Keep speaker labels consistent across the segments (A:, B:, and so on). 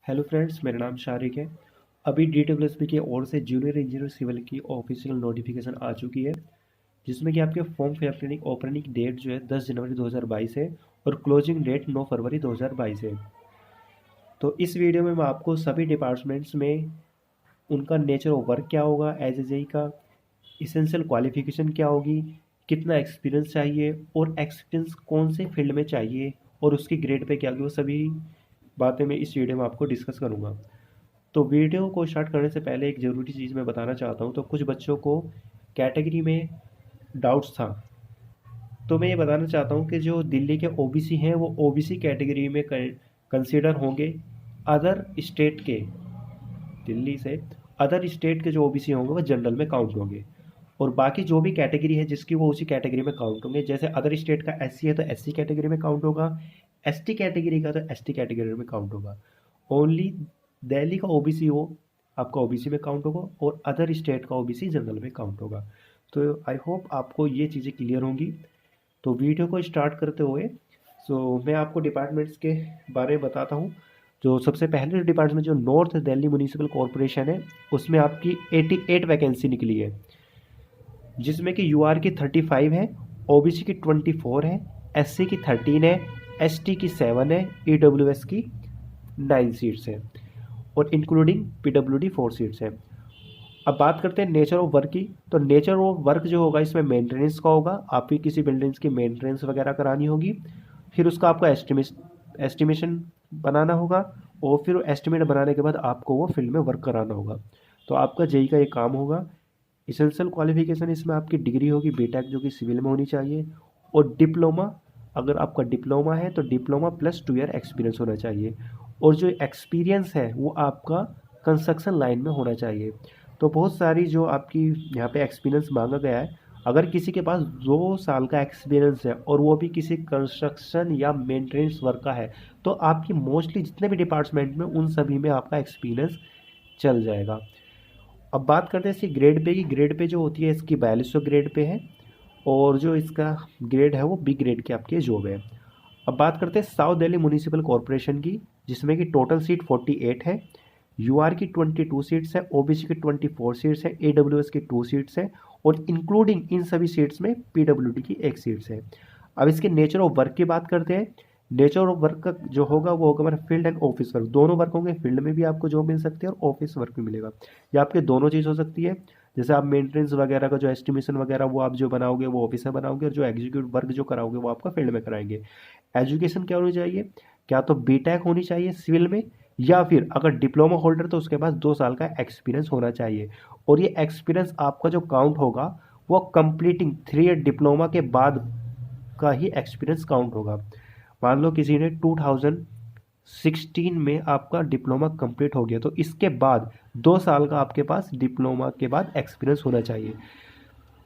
A: Hello friends, मेरा नाम शारिक है। अभी DWSP की ओर से जूनियर इंजीनियर सिविल की ऑफिशियल नोटिफिकेशन आ चुकी है, जिसमें कि आपके फॉर्म फिलअप करने की ओपनिंग डेट जो है 10 जनवरी 2022 है और क्लोजिंग डेट 9 फरवरी 2022 है। तो इस वीडियो में मैं आपको सभी डिपार्टमेंट्स में उनका नेचर ऑफ वर्क क्या होगा, एज ए जेई का इसेंशियल क्वालिफिकेशन क्या होगी, कितना एक्सपीरियंस चाहिए और एक्सपीरियंस कौन से फील्ड में चाहिए और उसकी ग्रेड पे क्या होगी, वो सभी बातें मैं इस वीडियो में आपको डिस्कस करूँगा। तो वीडियो को स्टार्ट करने से पहले एक ज़रूरी चीज़ मैं बताना चाहता हूँ। तो कुछ बच्चों को कैटेगरी में डाउट्स था, तो मैं ये बताना चाहता हूँ कि जो दिल्ली के ओबीसी हैं वो ओबीसी कैटेगरी में कंसीडर होंगे। अदर स्टेट के, दिल्ली से अदर स्टेट के जो ओबीसी होंगे वो जनरल में काउंट होंगे, और बाकी जो भी कैटेगरी है जिसकी वो उसी कैटेगरी में काउंट होंगे। जैसे अदर स्टेट का एससी है तो एससी कैटेगरी में काउंट होगा, एसटी कैटेगरी का तो एसटी कैटेगरी में काउंट होगा। ओनली दिल्ली का ओबीसी हो आपका ओबीसी में काउंट होगा और अदर स्टेट का ओबीसी जनरल में काउंट होगा। तो आई होप आपको ये चीज़ें क्लियर होंगी। तो वीडियो को स्टार्ट करते हुए मैं आपको डिपार्टमेंट्स के बारे में बताता हूँ। जो सबसे पहले डिपार्टमेंट जो नॉर्थ दिल्ली म्यूनिसिपल कॉरपोरेशन है, उसमें आपकी 88 वैकेंसी निकली है, जिसमें कि यूआर की 35 है, ओबीसी की 24 है, एससी की 13 है, एसटी की 7 है, ईडब्ल्यूएस की 9 सीट्स है और इंक्लूडिंग पीडब्ल्यूडी 4 सीट्स है। अब बात करते हैं नेचर ऑफ वर्क की। तो नेचर ऑफ वर्क जो होगा इसमें मेंटेनेंस का होगा, आपकी किसी बिल्डिंग्स की मेंटेनेंस वगैरह करानी होगी, फिर उसका आपको एस्टिमेशन बनाना होगा, और फिर एस्टिमेट बनाने के बाद आपको वो फील्ड में वर्क कराना होगा। तो आपका जेई का ये काम होगा। इसेंशियल क्वालिफिकेशन इसमें आपकी डिग्री होगी बीटेक, जो कि सिविल में होनी चाहिए, और डिप्लोमा, अगर आपका डिप्लोमा है तो डिप्लोमा प्लस 2 ईयर एक्सपीरियंस होना चाहिए, और जो एक्सपीरियंस है वो आपका कंस्ट्रक्शन लाइन में होना चाहिए। तो बहुत सारी जो आपकी यहाँ पे एक्सपीरियंस मांगा गया है, अगर किसी के पास 2 साल का एक्सपीरियंस है और वो भी किसी कंस्ट्रक्शन या मेंटेनेंस वर्क का है, तो आपकी मोस्टली जितने भी डिपार्टमेंट में उन सभी में आपका एक्सपीरियंस चल जाएगा। अब बात करते हैं इसकी ग्रेड पे की। ग्रेड पे जो होती है इसकी 4200 ग्रेड पे है, और जो इसका ग्रेड है वो बी ग्रेड की आपकी जॉब है। अब बात करते हैं साउथ दिल्ली म्यूनिसिपल कॉरपोरेशन की, जिसमें कि टोटल सीट 48 है, यूआर की 22 सीट्स है, ओबीसी की 24 सीट्स है, एडब्ल्यूएस की 2 सीट्स है, और इंक्लूडिंग इन सभी सीट्स में पीडब्ल्यूडी की 1 सीट्स है। अब इसके नेचर ऑफ वर्क की बात करते हैं। नेचर ऑफ वर्क का जो होगा वो होगा हमारा फील्ड एंड ऑफिस वर्क, दोनों वर्क होंगे। फील्ड में भी आपको जॉब मिल सकती है और ऑफिस वर्क भी मिलेगा, या आपके दोनों चीज़ हो सकती है। जैसे आप मेंटेनेंस वगैरह का जो एस्टिमेशन वगैरह वो आप जो बनाओगे वो ऑफिस में बनाओगे, और जो एग्जीक्यूटिव वर्क जो कराओगे वो आपका फील्ड में कराएंगे। एजुकेशन क्या होनी चाहिए, क्या तो बीटेक होनी चाहिए सिविल में, या फिर अगर डिप्लोमा होल्डर तो उसके पास 2 साल का एक्सपीरियंस होना चाहिए। और ये एक्सपीरियंस आपका जो काउंट होगा वो कंप्लीटिंग 3 ईयर डिप्लोमा के बाद का ही एक्सपीरियंस काउंट होगा। मान लो किसी ने 2016 में आपका डिप्लोमा कंप्लीट हो गया, तो इसके बाद 2 साल का आपके पास डिप्लोमा के बाद एक्सपीरियंस होना चाहिए,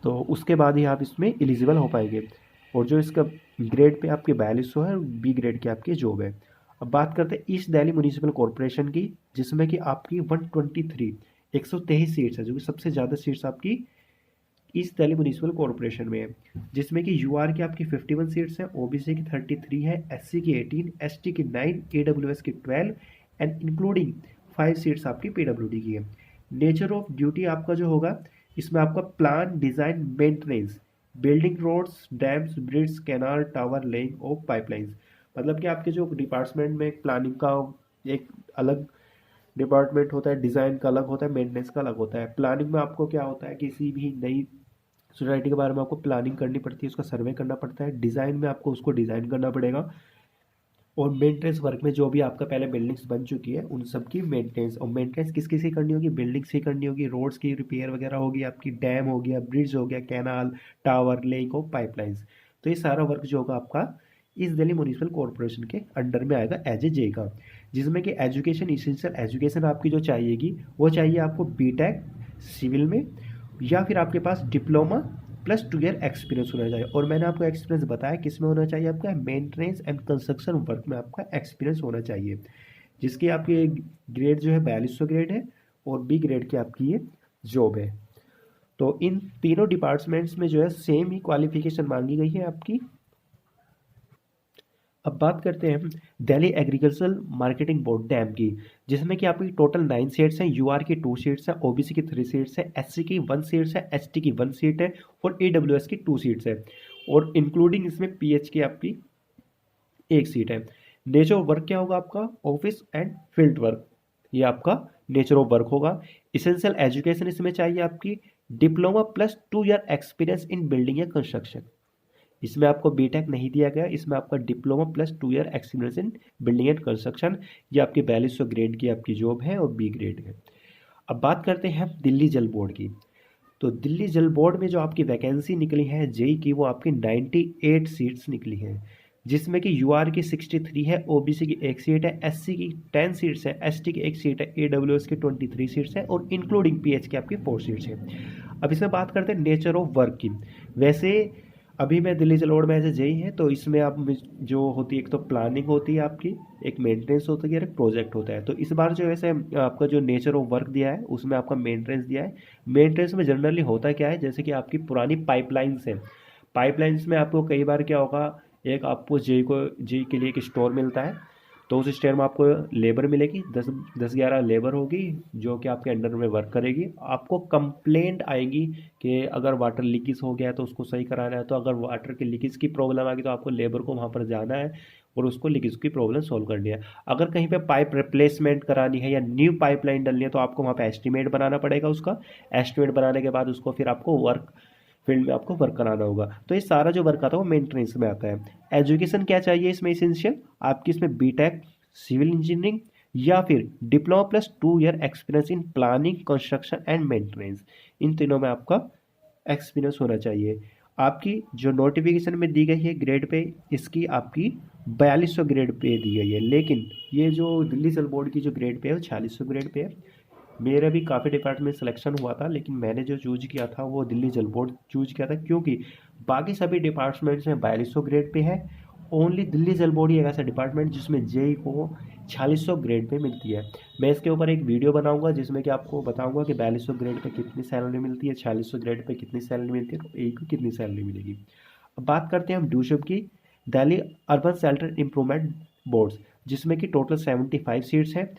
A: तो उसके बाद ही आप इसमें एलिजिबल हो पाएंगे। और जो इसका ग्रेड पे आपके 4200 है, बी ग्रेड की आपकी जॉब है। अब बात करते हैं ईस्ट दिल्ली म्यूनिसिपल कॉरपोरेशन की, जिसमें कि आपकी 123 123 सीट्स है, जो कि सबसे ज़्यादा सीट्स आपकी ईस्ट दिल्ली म्यूनिसिपल कॉरपोरेशन में है। जिसमें कि यूआर की आपकी 51 सीट्स है, ओबीसी की 33 है, एससी की 18, एसटी की 9, एडब्ल्यूएस की 12 एंड इंक्लूडिंग 5 सीट्स आपकी पीडब्ल्यूडी की है। नेचर ऑफ ड्यूटी आपका जो होगा इसमें आपका plan design maintenance, building roads dams bridges canal tower laying of pipelines. मतलब कि आपके जो डिपार्टमेंट में प्लानिंग का एक अलग डिपार्टमेंट होता है, डिज़ाइन का अलग होता है, मेंटेनेंस का अलग होता है। प्लानिंग में आपको क्या होता है, किसी भी नई सोसाइटी के बारे में आपको प्लानिंग करनी पड़ती है, उसका सर्वे करना पड़ता है। डिज़ाइन में आपको उसको डिज़ाइन करना पड़ेगा, और मेंटेनेंस वर्क में जो भी आपका पहले बिल्डिंग्स बन चुकी है उन सब की मेंटेनेंस, और मेंटेनेंस किस किस की करनी होगी, बिल्डिंग्स की करनी होगी, रोड्स की रिपेयर वगैरह होगी, आपकी डैम हो गया, ब्रिज हो गया, कैनाल टावर लेक और पाइपलाइंस। तो ये सारा वर्क जो होगा आपका इस दिल्ली म्यूनिसिपल कॉरपोरेशन के अंडर में आएगा एज ए जे का। जिसमें कि एजुकेशन, इसेंशियल एजुकेशन आपकी जो चाहिएगी वो चाहिए आपको बीटेक सिविल में, या फिर आपके पास डिप्लोमा प्लस 2 ईयर एक्सपीरियंस होना चाहिए। और मैंने आपको एक्सपीरियंस बताया किस में होना चाहिए, आपका मेंटेनेंस एंड कंस्ट्रक्शन वर्क में आपका एक्सपीरियंस होना चाहिए, जिसकी आपकी ग्रेड जो है 4200 ग्रेड है, और बी ग्रेड की आपकी ये जॉब है। तो इन तीनों डिपार्टमेंट्स में जो है सेम ही क्वालिफिकेशन मांगी गई है आपकी। अब बात करते हैं हम Delhi agricultural marketing board dam की, जिसमें कि आपकी टोटल 9 सीट्स हैं, यूआर की 2 सीट्स हैं, ओबीसी की 3 सीट्स है, एससी की 1 सीट्स है, एसटी की 1 सीट है और ईडब्ल्यूएस की 2 सीट्स है और इंक्लूडिंग इसमें पीएच की आपकी 1 सीट है। नेचर ऑफ वर्क क्या होगा आपका? ऑफिस एंड फील्ड वर्क, ये आपका नेचर ऑफ वर्क होगा। इसेंशियल एजुकेशन इसमें चाहिए आपकी डिप्लोमा प्लस 2 ईयर एक्सपीरियंस इन बिल्डिंग या कंस्ट्रक्शन। इसमें आपको बीटेक नहीं दिया गया, इसमें आपका diploma plus 2 year experience in building and construction, ये आपकी 4200 ग्रेड की आपकी जॉब है और बी ग्रेड है। अब बात करते हैं दिल्ली जल बोर्ड की। तो दिल्ली जल बोर्ड में जो आपकी वैकेंसी निकली है जेई की, वो आपकी 98 सीट्स निकली हैं, जिसमें कि यूआर की 63 है, ओबीसी की 1 सीट है, एससी की 10 सीट्स है, एसटी की 1 सीट है, ईडब्ल्यूएस की 23 सीट्स है और इंक्लूडिंग पीएच की आपकी 4 सीट्स है। अब इसमें बात करते हैं नेचर ऑफ वर्क की। वैसे अभी मैं दिल्ली जल बोर्ड में एज ए जेई है, तो इसमें आप जो होती है, एक तो प्लानिंग होती है आपकी, एक मेंटेनेंस होती है और एक प्रोजेक्ट होता है। तो इस बार जो वैसे आपका जो नेचर ऑफ वर्क दिया है उसमें आपका मेंटेनेंस दिया है। मेंटेनेंस में जनरली होता क्या है, जैसे कि आपकी पुरानी पाइपलाइंस है, पाइपलाइंस में आपको कई बार क्या होगा, एक आपको जेई के लिए एक स्टोर मिलता है, तो उस स्टोर में आपको लेबर मिलेगी, 10-11 लेबर होगी जो कि आपके अंडर में वर्क करेगी। आपको कंप्लेंट आएगी कि अगर वाटर लीकेज हो गया है तो उसको सही कराना है, तो अगर वाटर के लीकेज की प्रॉब्लम आ गई तो आपको लेबर को वहाँ पर जाना है और उसको लीकेज की प्रॉब्लम सॉल्व करनी है। अगर कहीं पे पाइप रिप्लेसमेंट करानी है या न्यू पाइपलाइन डालनी है तो आपको वहाँ पे एस्टीमेट बनाना पड़ेगा उसका। एस्टीमेट बनाने के बाद उसको फिर आपको वर्क फील्ड में आपको वर्क कराना होगा। तो ये सारा जो वर्क आता है वो मेंटेनेंस में आता है। एजुकेशन क्या चाहिए इसमें? इसेंशियल आपकी इसमें बीटेक सिविल इंजीनियरिंग या फिर diploma plus 2 year experience in planning construction and maintenance, इन तीनों में आपका एक्सपीरियंस होना चाहिए। आपकी जो नोटिफिकेशन में दी गई है ग्रेड पे, इसकी आपकी 4200 ग्रेड पे दी गई है, लेकिन ये जो दिल्ली जल बोर्ड की जो ग्रेड पे है वो 4600 ग्रेड पे है। मेरा भी काफ़ी डिपार्टमेंट सिलेक्शन हुआ था, लेकिन मैंने जो चूज किया था वो दिल्ली जल बोर्ड चूज किया था, क्योंकि बाकी सभी डिपार्टमेंट्स में 4200 ग्रेड पे है। ओनली दिल्ली जल बोर्ड ही एक ऐसा डिपार्टमेंट जिसमें जेई को 4600 ग्रेड पे मिलती है। मैं इसके ऊपर एक वीडियो बनाऊंगा जिसमें कि आपको बताऊंगा कि 4200 ग्रेड पे कितनी सैलरी मिलती है, 4600 ग्रेड पे कितनी सैलरी मिलती है, तो ए को कितनी सैलरी मिलेगी। अब बात करते हैं हम ड्यूशिप की, Delhi urban shelter improvement boards, जिसमें कि टोटल 75 सीट्स हैं।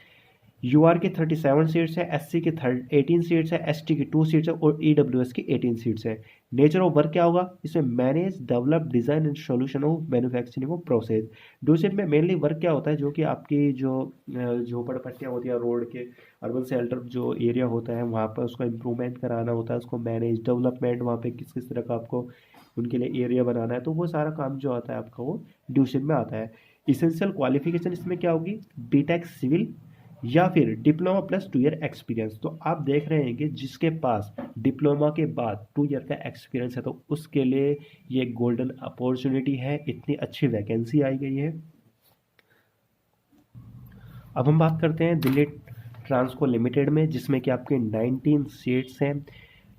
A: यूआर की 37 सीट्स है, एससी की 18 सीट्स है, एसटी की 2 सीट्स है और ईडब्ल्यूएस की 18 सीट्स है। नेचर ऑफ वर्क क्या होगा इसमें? Manage develop design and solution of manufacturing of process. डूसिप में मेनली वर्क क्या होता है, जो कि आपकी जो झोपड़पट्टियाँ होती है, रोड के अर्बन शेल्टर जो एरिया होता है वहाँ पर उसको इम्प्रूवमेंट कराना होता है, उसको मैनेज डेवलपमेंट वहाँ पे किस किस तरह का आपको उनके लिए एरिया बनाना है, तो वो सारा काम जो आता है आपका वो ड्यूसिप में आता है। इसेंशियल क्वालिफिकेशन इसमें क्या होगी? बीटेक सिविल या फिर डिप्लोमा प्लस 2 ईयर एक्सपीरियंस। तो आप देख रहे हैं कि जिसके पास डिप्लोमा के बाद 2 ईयर का एक्सपीरियंस है तो उसके लिए ये गोल्डन अपॉर्चुनिटी है, इतनी अच्छी वैकेंसी आई गई है। अब हम बात करते हैं दिल्ली ट्रांसको लिमिटेड में, जिसमें कि आपके 19 सीट्स हैं।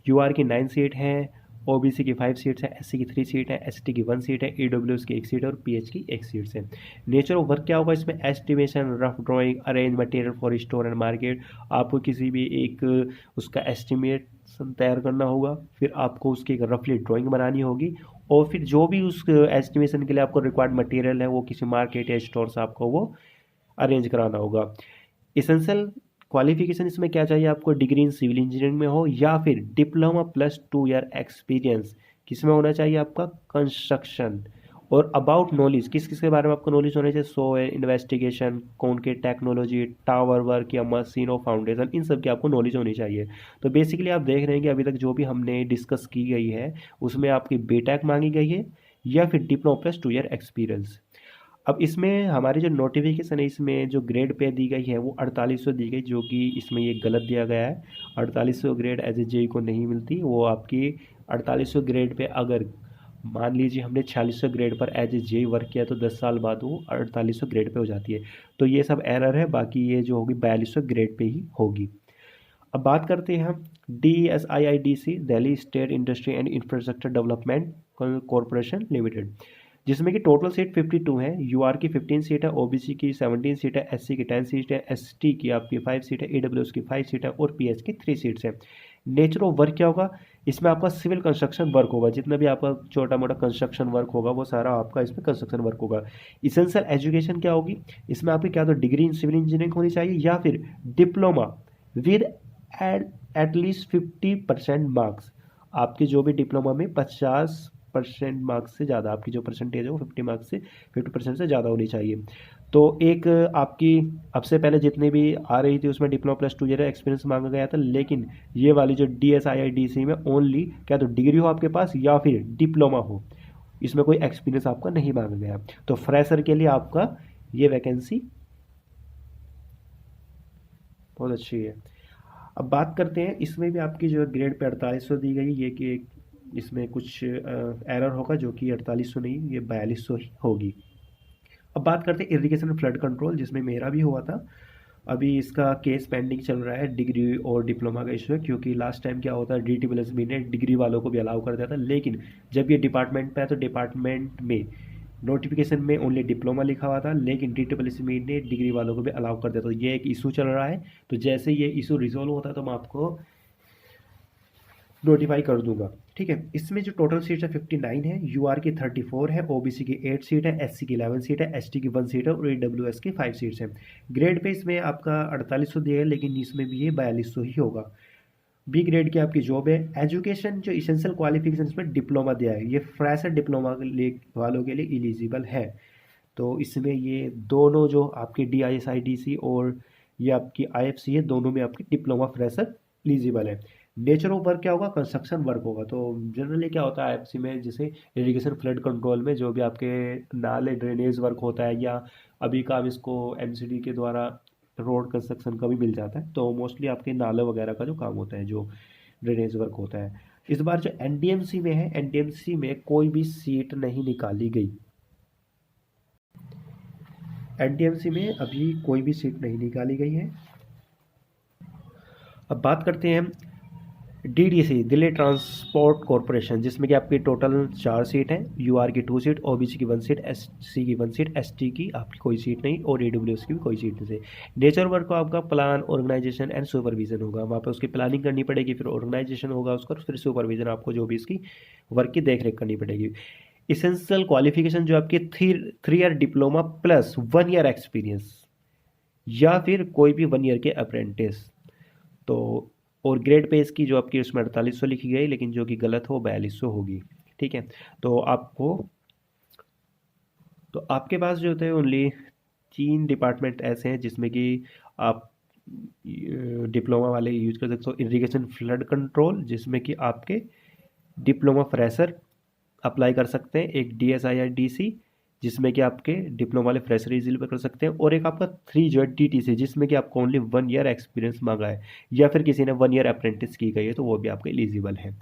A: यूआर की 9 सीट हैं, ओबीसी की 5 सीट्स है, एससी की 3 सीट है, एसटी की 1 सीट है, ईडब्ल्यूएस की 1 सीट है और पीएच की 1 सीट है। नेचर ऑफ वर्क क्या होगा इसमें? Estimation, rough drawing, arrange material for store and market. आपको किसी भी एक उसका एस्टिमेशन तैयार करना होगा, फिर आपको उसकी एक रफली ड्राइंग बनानी होगी और फिर जो भी उस एस्टिमेशन के लिए आपको रिक्वायर्ड मटेरियल है वो किसी मार्केट या स्टोर से आपको वो अरेंज कराना होगा। इसेंशियल क्वालिफिकेशन इसमें क्या चाहिए आपको? डिग्री इन सिविल इंजीनियरिंग में हो या फिर डिप्लोमा प्लस 2 ईयर एक्सपीरियंस किस में होना चाहिए आपका? कंस्ट्रक्शन। और अबाउट नॉलेज, किस किस के बारे में आपको नॉलेज होनी चाहिए? सॉइल इन्वेस्टिगेशन, कौन के टेक्नोलॉजी, टावर वर्क या मशीन और फाउंडेशन, इन सब की आपको नॉलेज होनी चाहिए। तो बेसिकली आप देख रहे हैं कि अभी तक जो भी हमने डिस्कस की गई है उसमें आपकी बीटेक मांगी गई है या फिर डिप्लोमा प्लस 2 ईयर एक्सपीरियंस। अब इसमें हमारी जो नोटिफिकेशन है इसमें जो ग्रेड पे दी गई है वो 4800 दी गई, जो कि इसमें ये गलत दिया गया है। 4800 ग्रेड एज ए जेई को नहीं मिलती, वो आपकी 4800 ग्रेड पे अगर मान लीजिए हमने 4600 ग्रेड पर एज ए जेई वर्क किया तो 10 साल बाद वो 4800 ग्रेड पे हो जाती है। तो ये सब एरर है, बाकी ये जो होगी 4200 ग्रेड पे ही होगी। अब बात करते हैं हम DSIIDC, Delhi state industry and infrastructure development corporation limited, जिसमें कि टोटल सीट 52 है। यूआर की 15 सीट है, ओबीसी की 17 सीट है, एससी की 10 सीट है, एसटी की आपकी 5 सीट है, ईडब्ल्यूएस की 5 सीट है और पीएच की 3 सीट्स है। नेचर ऑफ वर्क क्या होगा, इसमें आपका सिविल कंस्ट्रक्शन वर्क होगा, जितना भी आपका छोटा मोटा कंस्ट्रक्शन वर्क होगा वो सारा आपका इसमें कंस्ट्रक्शन वर्क होगा। इसेंशियल एजुकेशन क्या होगी, इसमें आपकी क्या तो डिग्री इन सिविल इंजीनियरिंग होनी चाहिए या फिर डिप्लोमा विद एटलीस्ट 50% मार्क्स। आपके जो भी डिप्लोमा में 50% मार्क्स से ज़्यादा, आपकी जो परसेंटेज है वो 50% से ज़्यादा होनी चाहिए। तो एक आपकी अब से पहले जितनी भी आ रही थी उसमें डिप्लोमा प्लस 2 ईयर एक्सपीरियंस मांगा गया था, लेकिन ये वाली जो DSIIDC में ओनली क्या तो डिग्री हो आपके पास या फिर डिप्लोमा हो, इसमें कोई एक्सपीरियंस आपका नहीं मांगा गया। तो फ्रेशर के लिए आपका ये वैकेंसी बहुत अच्छी है। अब बात करते हैं, इसमें भी आपकी जो ग्रेड पे 4800 दी गई, ये कि इसमें कुछ एरर होगा जो कि 4800 नहीं, ये 4200 ही होगी। अब बात करते हैं इरिगेशन फ्लड कंट्रोल, जिसमें मेरा भी हुआ था। अभी इसका केस पेंडिंग चल रहा है, डिग्री और डिप्लोमा का इशू है, क्योंकि लास्ट टाइम क्या होता है DTPLSB ने डिग्री वालों को भी अलाउ कर दिया था, लेकिन जब ये डिपार्टमेंट पे है तो डिपार्टमेंट में नोटिफिकेशन में ओनली डिप्लोमा लिखा हुआ था, लेकिन DTPLSB ने डिग्री वालों को भी अलाउ कर दिया। तो ये एक इशू चल रहा है, तो जैसे ये इशू रिजोल्व होता है तो मैं आपको नोटिफाई कर दूंगा। ठीक है, इसमें जो टोटल सीट्स है 59 है, UR की 34 है, OBC की 8 सीट है, SC की 11 सीट है, ST की 1 सीट है और AWS की 5 सीट्स है। ग्रेड पे इसमें आपका 4800 दिया है, लेकिन इसमें भी ये 4200 ही होगा। बी ग्रेड की आपकी जॉब है। एजुकेशन जो इसेंशियल क्वालिफिकेशन इसमें डिप्लोमा दिया है, ये फ्रेशर डिप्लोमा वालों के लिए एलिजिबल है। तो इसमें ये दोनों जो आपकी DISIDC और ये आपकी IFC है, दोनों में आपकी डिप्लोमा फ्रेशर एलिजिबल है। नेचर ऑफ वर्क क्या होगा, कंस्ट्रक्शन वर्क होगा। तो जनरली क्या होता है IFC में, जैसे इरिगेशन फ्लड कंट्रोल में जो भी आपके नाले ड्रेनेज वर्क होता है, या अभी काम इसको MCD के द्वारा रोड कंस्ट्रक्शन का भी मिल जाता है, तो मोस्टली आपके नाले वगैरह का जो काम होता है, जो ड्रेनेज वर्क होता है। इस बार जो NDMC में है, NDMC में कोई भी सीट नहीं निकाली गई। NDMC में अभी कोई भी सीट नहीं निकाली गई है। अब बात करते हैं DTC, दिल्ली ट्रांसपोर्ट कॉरपोरेशन, जिसमें कि आपकी टोटल 4 सीट हैं, UR की 2 सीट, OBC की 1 सीट, SC की 1 सीट, ST की आपकी कोई सीट नहीं और AWS की भी कोई सीट नहीं। नेचर वर्क को आपका प्लान, ऑर्गेनाइजेशन एंड सुपरविजन होगा, वहाँ पर उसकी प्लानिंग करनी पड़ेगी, फिर ऑर्गेनाइजेशन होगा उसका, फिर सुपरविजन, आपको जो भी इसकी वर्क की देख रेख करनी पड़ेगी। इसेंशियल क्वालिफिकेशन जो आपकी 3 year diploma plus 1 year experience या फिर कोई भी 1 ईयर के अप्रेंटिस। तो और ग्रेड पे इसकी जो आपकी उसमें 4800 लिखी गई, लेकिन जो कि गलत हो 4200 होगी। ठीक है, तो आपके पास जो थे ओनली 3 डिपार्टमेंट ऐसे हैं जिसमें कि आप डिप्लोमा वाले यूज कर सकते हो। इरिगेशन फ्लड कंट्रोल, जिसमें कि आपके डिप्लोमा फ्रेशर अप्लाई कर सकते हैं, एक DSIIDC जिसमें कि आपके डिप्लोमा वाले फ्रेशर एलिजिबल कर सकते हैं, और एक आपका 3 जो है DTC, जिसमें कि आपको ओनली 1 ईयर एक्सपीरियंस मांगा है या फिर किसी ने 1 ईयर अप्रेंटिस की गई है, तो वो भी आपके एलिजिबल है।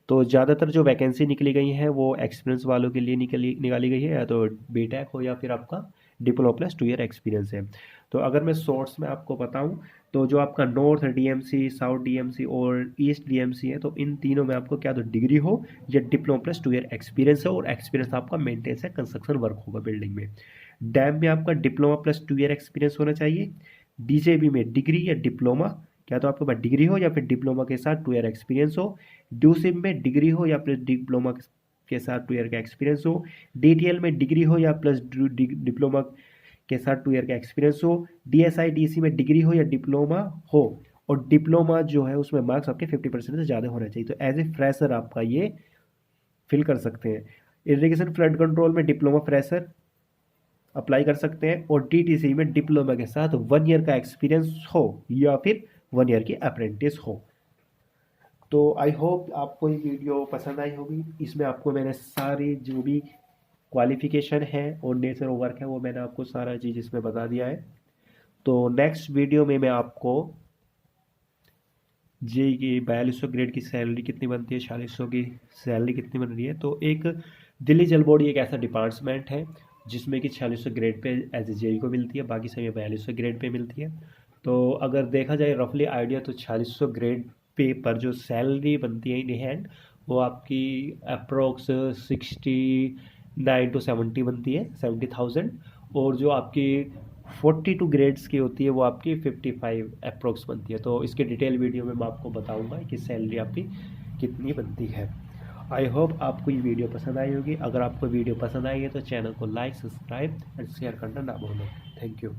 A: तो ज़्यादातर जो वैकेंसी निकली गई हैं वो एक्सपीरियंस वालों के लिए निकाली गई है, या तो BTech हो या फिर आपका डिप्लोमा प्लस 2 ईयर एक्सपीरियंस है। तो अगर मैं सोर्स में आपको बताऊं, तो जो आपका नॉर्थ DMC, साउथ DMC और ईस्ट DMC है, तो इन तीनों में आपको क्या तो डिग्री हो या डिप्लोमा प्लस 2 ईयर एक्सपीरियंस है, और एक्सपीरियंस आपका मेंटेनेंस है, कंस्ट्रक्शन वर्क होगा बिल्डिंग में। डैम में आपका डिप्लोमा प्लस 2 ईयर एक्सपीरियंस होना चाहिए। DJB में डिग्री या डिप्लोमा, क्या तो आपके पास डिग्री हो या फिर डिप्लोमा के साथ 2 ईयर एक्सपीरियंस हो। DUSIP में डिग्री हो या फिर डिप्लोमा के साथ 2 ईयर का एक्सपीरियंस हो। DTL में डिग्री हो या प्लस डिप्लोमा के साथ 2 ईयर का एक्सपीरियंस हो। DSIDC में डिग्री हो या डिप्लोमा हो, और डिप्लोमा जो है उसमें मार्क्स आपके 50% से ज़्यादा होना चाहिए। तो एज ए फ्रेशर आपका ये फिल कर सकते हैं। इरिगेशन फ्लड कंट्रोल में डिप्लोमा फ्रेशर अप्लाई कर सकते हैं, और DTC में डिप्लोमा के साथ 1 ईयर का एक्सपीरियंस हो या फिर 1 ईयर की अप्रेंटिस हो। तो आई होप आपको ये वीडियो पसंद आई होगी। इसमें आपको मैंने सारी जो भी क्वालिफिकेशन है और नेचर ऑफ वर्क है वो मैंने आपको सारा चीज़ इसमें बता दिया है। तो नेक्स्ट वीडियो में मैं आपको जी की 4200 ग्रेड की सैलरी कितनी बनती है, 4600 की सैलरी कितनी बन रही है। तो एक दिल्ली जल बोर्ड एक ऐसा डिपार्टमेंट है जिसमें कि 4600 grade pay as a JEE को मिलती है, बाकी समय 4200 ग्रेड पे मिलती है। तो अगर देखा जाए रफली आइडिया, तो 4600 ग्रेड पे पर जो सैलरी बनती है इन हैंड, वो आपकी अप्रोक्स 69 to 70 बनती है, 70,000। और जो आपकी 42 ग्रेड्स की होती है वो आपकी 55 अप्रोक्स बनती है। तो इसके डिटेल वीडियो में मैं आपको बताऊंगा कि सैलरी आपकी कितनी बनती है। आई होप आपको ये वीडियो पसंद आई होगी। अगर आपको वीडियो पसंद आई है तो चैनल को लाइक, सब्सक्राइब एंड शेयर करना ना भूलें। Thank you.